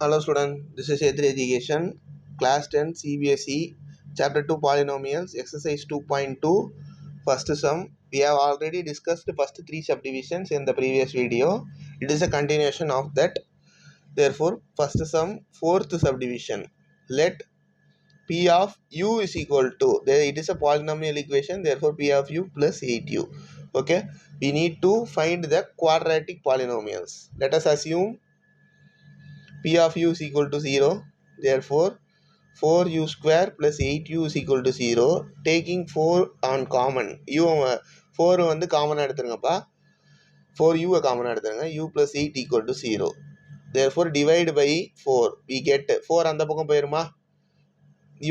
Hello student, this is A3 Education, Class 10 CBSE, Chapter 2 Polynomials, Exercise 2.2, first sum. We have already discussed the first 3 subdivisions in the previous video. It is a continuation of that. Therefore, first sum, fourth subdivision. Let P of U is equal to, it is a polynomial equation, therefore P of U plus 8U. Okay, we need to find the quadratic polynomials. Let us assume P of U is equal to 0. Therefore, 4U square plus 8U is equal to 0. Taking 4 on common. U 4 வந்து common எடுத்துருங்கப்பா. 4U common எடுத்துருங்க. U plus 8 equal to 0. Therefore, divide by 4. We get 4 அந்த பக்கம் போயிருமா?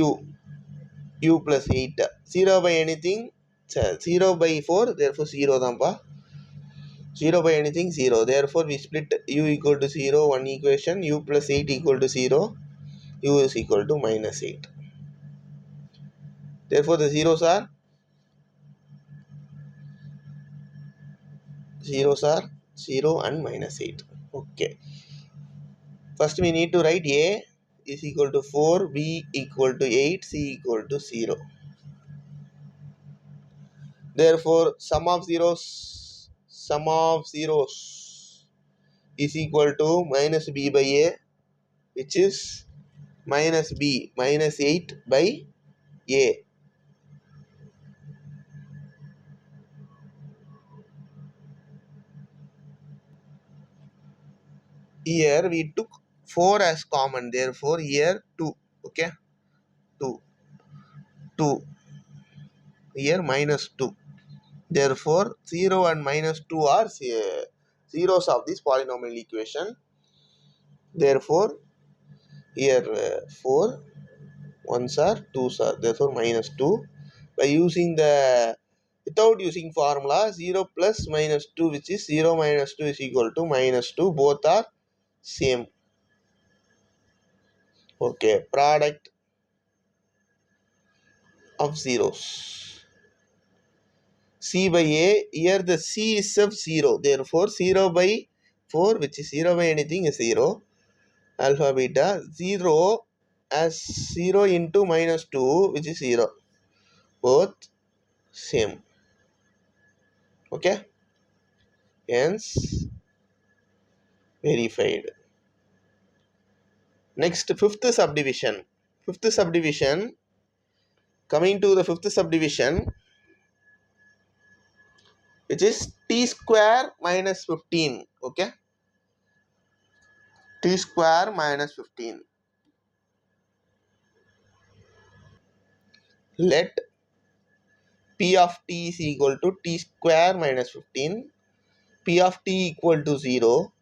U plus 8. 0 by anything? 0 by 4. Therefore, 0 தான்ப்பா. 0 by anything 0. Therefore, we split U equal to 0, one equation. U plus 8 equal to 0. U is equal to minus 8. Therefore, the zeros are 0 and minus 8. Okay. First, we need to write A is equal to 4, B equal to 8, C equal to 0. Therefore, sum of zeros is equal to minus B by A, which is minus B minus 8 by A. Here we took 4 as common, therefore here 2. Okay, 2 here minus 2. Therefore 0 and minus 2 are zeros of this polynomial equation. Therefore here 4 ones are 2s are, therefore minus 2. By using the without using formula, 0 plus minus 2, which is 0 minus 2 is equal to minus 2, both are same. Okay, product of zeros. C by A, here the C is of 0, therefore 0 by 4, which is 0 by anything is 0. Alpha beta 0 as 0 into minus 2, which is 0. Both same. Okay, hence verified. Next, fifth subdivision. Coming to the fifth subdivision, which is t square minus 15. Okay, t square minus 15. Let P of t is equal to t square minus 15. P of t equal to 0.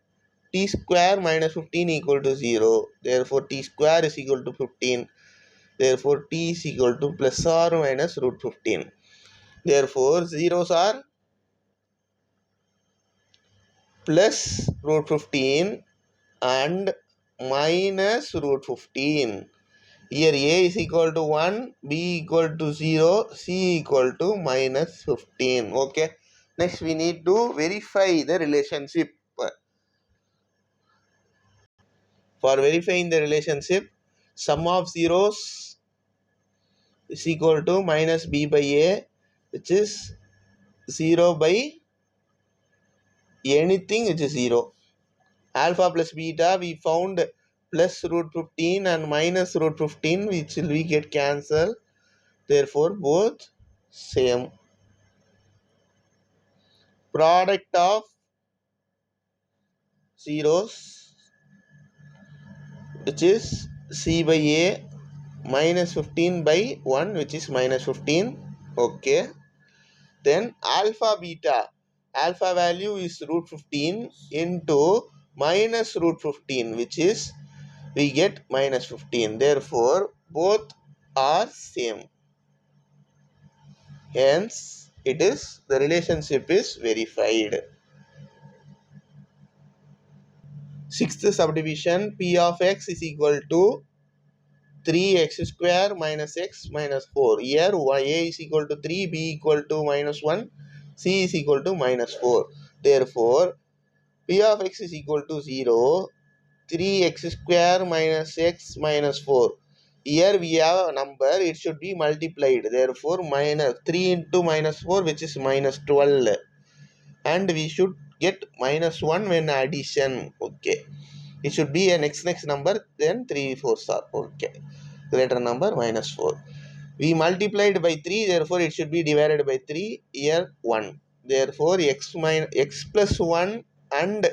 T square minus 15 equal to 0. Therefore, t square is equal to 15. Therefore, t is equal to plus or minus root 15. Therefore, zeros are plus root 15 and minus root 15. Here A is equal to 1, B equal to 0, C equal to minus 15. Okay. Next, we need to verify the relationship. For verifying the relationship, sum of zeros is equal to minus B by A, which is 0 by anything which is 0. Alpha plus beta, we found plus root 15 and minus root 15, which will we get cancelled. Therefore, both same. Product of zeros, which is C by A, minus 15 by 1, which is minus 15. Okay. Then alpha beta, alpha value is root 15 into minus root 15, which is we get minus 15. Therefore, both are same. Hence, the relationship is verified. Sixth subdivision, P of x is equal to 3x square minus x minus 4. Here, A is equal to 3, B equal to minus 1, C is equal to minus 4. Therefore, P of x is equal to 0. 3x square minus x minus 4. Here we have a number, it should be multiplied. Therefore, minus 3 into minus 4, which is minus 12. And we should get minus 1 when addition. Okay. It should be a next number, then 3 4s are. Okay. Greater number minus 4. We multiplied by 3, therefore it should be divided by 3. Here 1. Therefore, x plus 1 and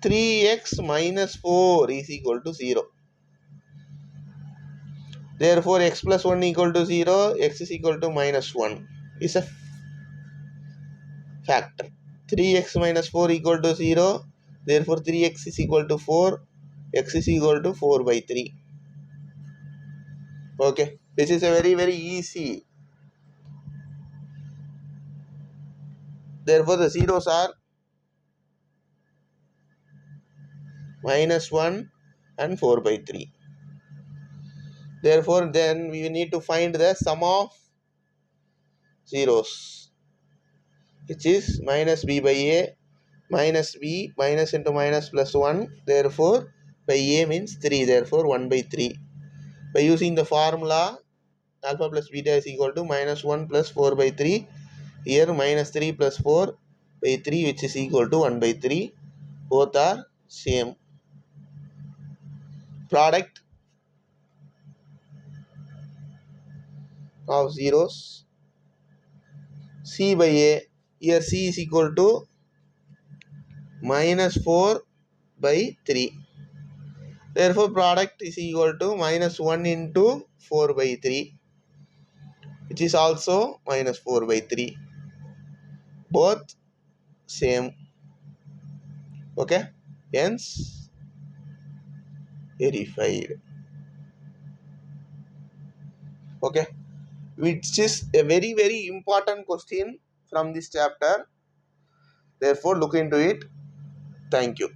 3x minus 4 is equal to 0. Therefore, x plus 1 equal to 0, x is equal to minus 1 is a factor. 3x minus 4 equal to 0. Therefore, 3x is equal to 4. X is equal to 4 by 3. Okay. This is a very easy. Therefore, the zeros are minus 1 and 4 by 3. Therefore, then we need to find the sum of zeros, which is minus b by a, minus b, minus into minus plus 1. Therefore, by a means 3. Therefore, 1 by 3. By using the formula, alpha plus beta is equal to minus 1 plus 4 by 3. Here, minus 3 plus 4 by 3, which is equal to 1 by 3. Both are same. Product of zeros, c by a. Here c is equal to minus 4 by 3. Therefore, product is equal to minus 1 into 4 by 3, which is also minus 4 by 3. Both same. Okay. Hence, verified. Okay. Which is a very important question from this chapter. Therefore, look into it. Thank you.